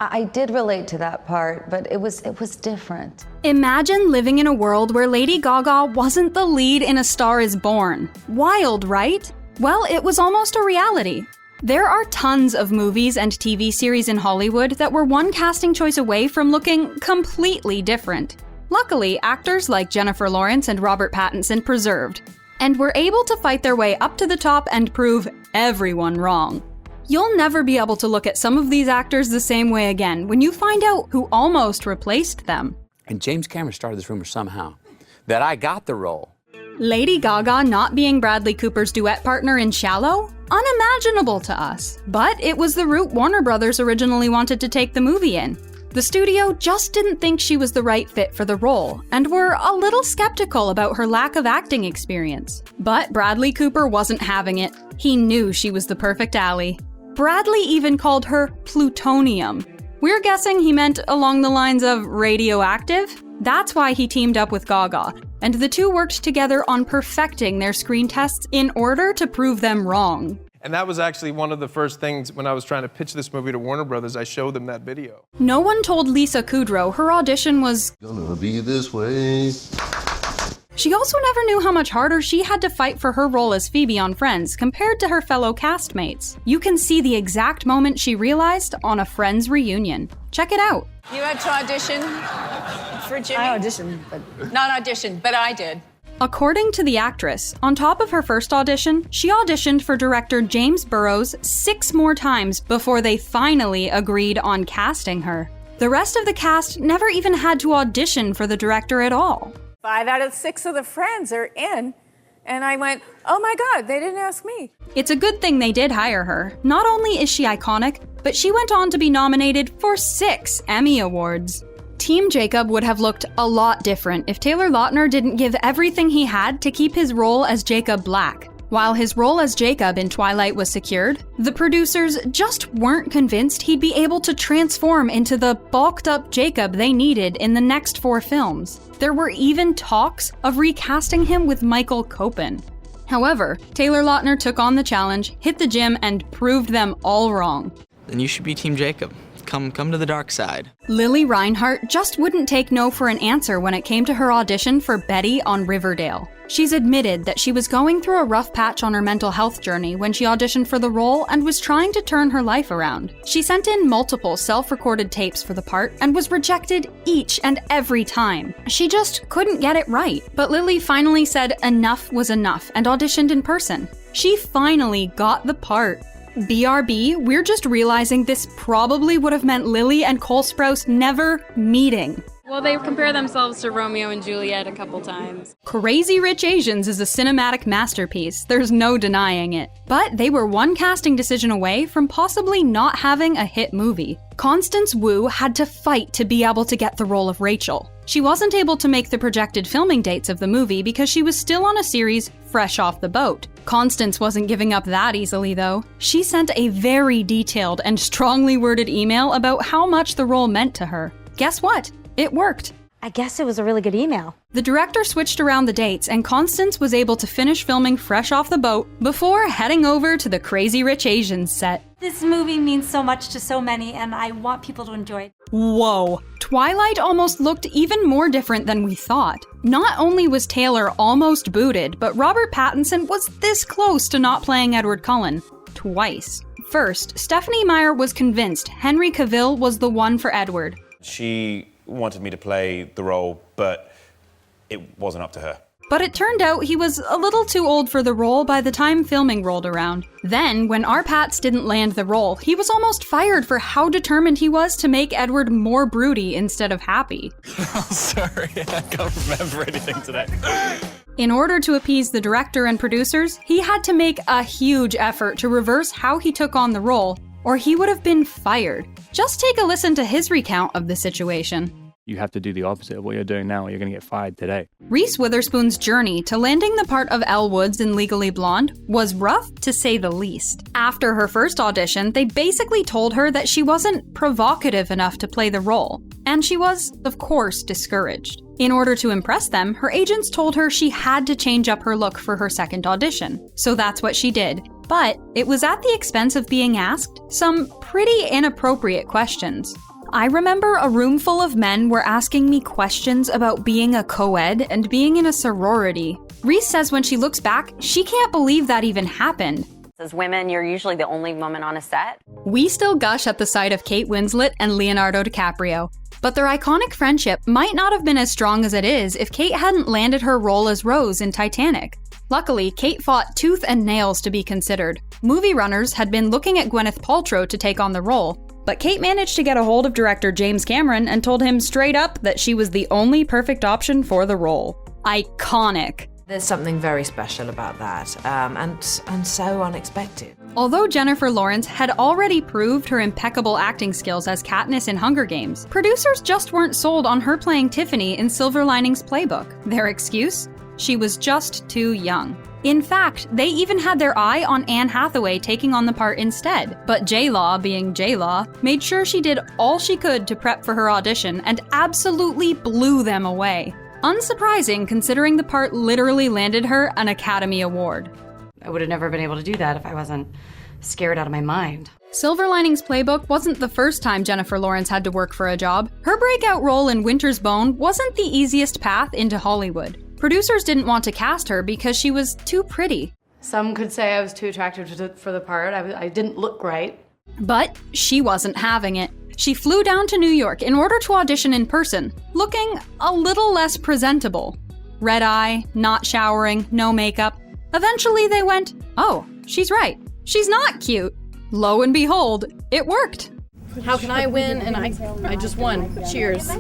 I did relate to that part, but it was different. Imagine living in a world where Lady Gaga wasn't the lead in A Star Is Born. Wild, right? Well, it was almost a reality. There are tons of movies and TV series in Hollywood that were one casting choice away from looking completely different. Luckily, actors like Jennifer Lawrence and Robert Pattinson persevered, and were able to fight their way up to the top and prove everyone wrong. You'll never be able to look at some of these actors the same way again when you find out who almost replaced them. And James Cameron started this rumor somehow, that I got the role. Lady Gaga not being Bradley Cooper's duet partner in Shallow? Unimaginable to us. But it was the route Warner Brothers originally wanted to take the movie in. The studio just didn't think she was the right fit for the role, and were a little skeptical about her lack of acting experience. But Bradley Cooper wasn't having it. He knew she was the perfect ally. Bradley even called her plutonium. We're guessing he meant along the lines of radioactive? That's why he teamed up with Gaga, and the two worked together on perfecting their screen tests in order to prove them wrong. And that was actually one of the first things when I was trying to pitch this movie to Warner Brothers, I showed them that video. No one told Lisa Kudrow her audition was gonna be this way. She also never knew how much harder she had to fight for her role as Phoebe on Friends compared to her fellow castmates. You can see the exact moment she realized on a Friends reunion. Check it out. You had to audition for Jimmy? I auditioned, but... Not auditioned, but I did. According to the actress, on top of her first audition, she auditioned for director James Burrows 6 more times before they finally agreed on casting her. The rest of the cast never even had to audition for the director at all. 5 out of 6 of the Friends are in, and I went, oh my God, they didn't ask me. It's a good thing they did hire her. Not only is she iconic, but she went on to be nominated for 6 Emmy Awards. Team Jacob would have looked a lot different if Taylor Lautner didn't give everything he had to keep his role as Jacob Black. While his role as Jacob in Twilight was secured, the producers just weren't convinced he'd be able to transform into the bulked-up Jacob they needed in the next 4 films. There were even talks of recasting him with Michael Copin. However, Taylor Lautner took on the challenge, hit the gym, and proved them all wrong. Then you should be Team Jacob. Come to the dark side. Lili Reinhart just wouldn't take no for an answer when it came to her audition for Betty on Riverdale. She's admitted that she was going through a rough patch on her mental health journey when she auditioned for the role and was trying to turn her life around. She sent in multiple self-recorded tapes for the part and was rejected each and every time. She just couldn't get it right. But Lili finally said enough was enough and auditioned in person. She finally got the part. BRB, we're just realizing this probably would have meant Lily and Cole Sprouse never meeting. Well, they compare themselves to Romeo and Juliet a couple times. Crazy Rich Asians is a cinematic masterpiece, there's no denying it. But they were one casting decision away from possibly not having a hit movie. Constance Wu had to fight to be able to get the role of Rachel. She wasn't able to make the projected filming dates of the movie because she was still on a series fresh off the boat. Constance wasn't giving up that easily though. She sent a very detailed and strongly worded email about how much the role meant to her. Guess what? It worked. I guess it was a really good email. The director switched around the dates and Constance was able to finish filming fresh off the boat before heading over to the Crazy Rich Asians set. This movie means so much to so many and I want people to enjoy it. Whoa. Twilight almost looked even more different than we thought. Not only was Taylor almost booted, but Robert Pattinson was this close to not playing Edward Cullen. Twice. First, Stephenie Meyer was convinced Henry Cavill was the one for Edward. She wanted me to play the role, but it wasn't up to her. But it turned out he was a little too old for the role by the time filming rolled around. Then, when R-Patz didn't land the role, he was almost fired for how determined he was to make Edward more broody instead of happy. Oh, sorry, I can't remember anything today. In order to appease the director and producers, he had to make a huge effort to reverse how he took on the role, or he would have been fired. Just take a listen to his recount of the situation. You have to do the opposite of what you're doing now or you're going to get fired today. Reese Witherspoon's journey to landing the part of Elle Woods in Legally Blonde was rough to say the least. After her first audition, they basically told her that she wasn't provocative enough to play the role. And she was, of course, discouraged. In order to impress them, her agents told her she had to change up her look for her second audition. So that's what she did. But it was at the expense of being asked some pretty inappropriate questions. I remember a room full of men were asking me questions about being a co-ed and being in a sorority. Reese says when she looks back, she can't believe that even happened. As women, you're usually the only woman on a set. We still gush at the sight of Kate Winslet and Leonardo DiCaprio, but their iconic friendship might not have been as strong as it is if Kate hadn't landed her role as Rose in Titanic. Luckily, Kate fought tooth and nails to be considered. Movie runners had been looking at Gwyneth Paltrow to take on the role, but Kate managed to get a hold of director James Cameron and told him straight up that she was the only perfect option for the role. Iconic. There's something very special about that, and so unexpected. Although Jennifer Lawrence had already proved her impeccable acting skills as Katniss in Hunger Games, producers just weren't sold on her playing Tiffany in Silver Linings Playbook. Their excuse? She was just too young. In fact, they even had their eye on Anne Hathaway taking on the part instead, but J-Law, being J-Law, made sure she did all she could to prep for her audition and absolutely blew them away. Unsurprising considering the part literally landed her an Academy Award. I would have never been able to do that if I wasn't scared out of my mind. Silver Linings Playbook wasn't the first time Jennifer Lawrence had to work for a job. Her breakout role in Winter's Bone wasn't the easiest path into Hollywood. Producers didn't want to cast her because she was too pretty. Some could say I was too attractive for the part. I didn't look right. But she wasn't having it. She flew down to New York in order to audition in person, looking a little less presentable. Red eye, not showering, no makeup. Eventually they went, oh, she's right. She's not cute. Lo and behold, it worked. How can I win? And I just won. Cheers.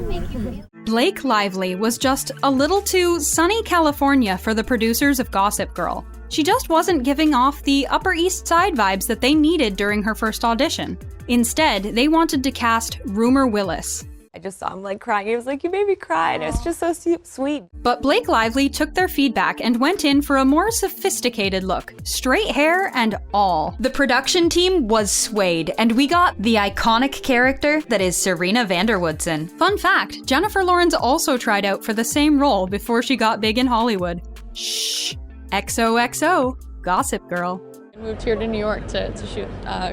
Blake Lively was just a little too sunny California for the producers of Gossip Girl. She just wasn't giving off the Upper East Side vibes that they needed during her first audition. Instead, they wanted to cast Rumor Willis. I just saw him like crying. He was like, you made me cry, and it was just so sweet. But Blake Lively took their feedback and went in for a more sophisticated look, straight hair and all. The production team was swayed, and we got the iconic character that is Serena Vanderwoodson. Fun fact, Jennifer Lawrence also tried out for the same role before she got big in Hollywood. Shh. XOXO, Gossip Girl. I moved here to New York to shoot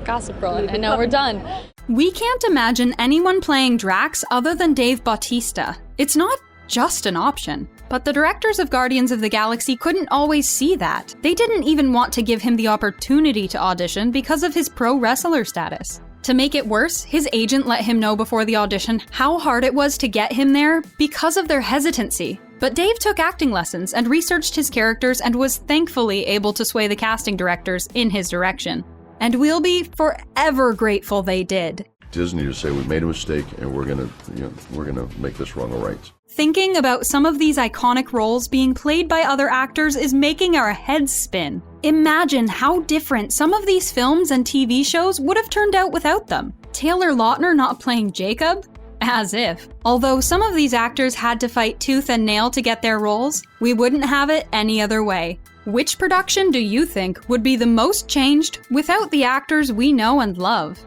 Gossip Girl, and now we're done. We can't imagine anyone playing Drax other than Dave Bautista. It's not just an option. But the directors of Guardians of the Galaxy couldn't always see that. They didn't even want to give him the opportunity to audition because of his pro wrestler status. To make it worse, his agent let him know before the audition how hard it was to get him there because of their hesitancy. But Dave took acting lessons and researched his characters and was thankfully able to sway the casting directors in his direction. And we'll be forever grateful they did. Disney to say we made a mistake and we're gonna make this wrong or right. Thinking about some of these iconic roles being played by other actors is making our heads spin. Imagine how different some of these films and TV shows would have turned out without them. Taylor Lautner not playing Jacob? As if. Although some of these actors had to fight tooth and nail to get their roles, we wouldn't have it any other way. Which production do you think would be the most changed without the actors we know and love?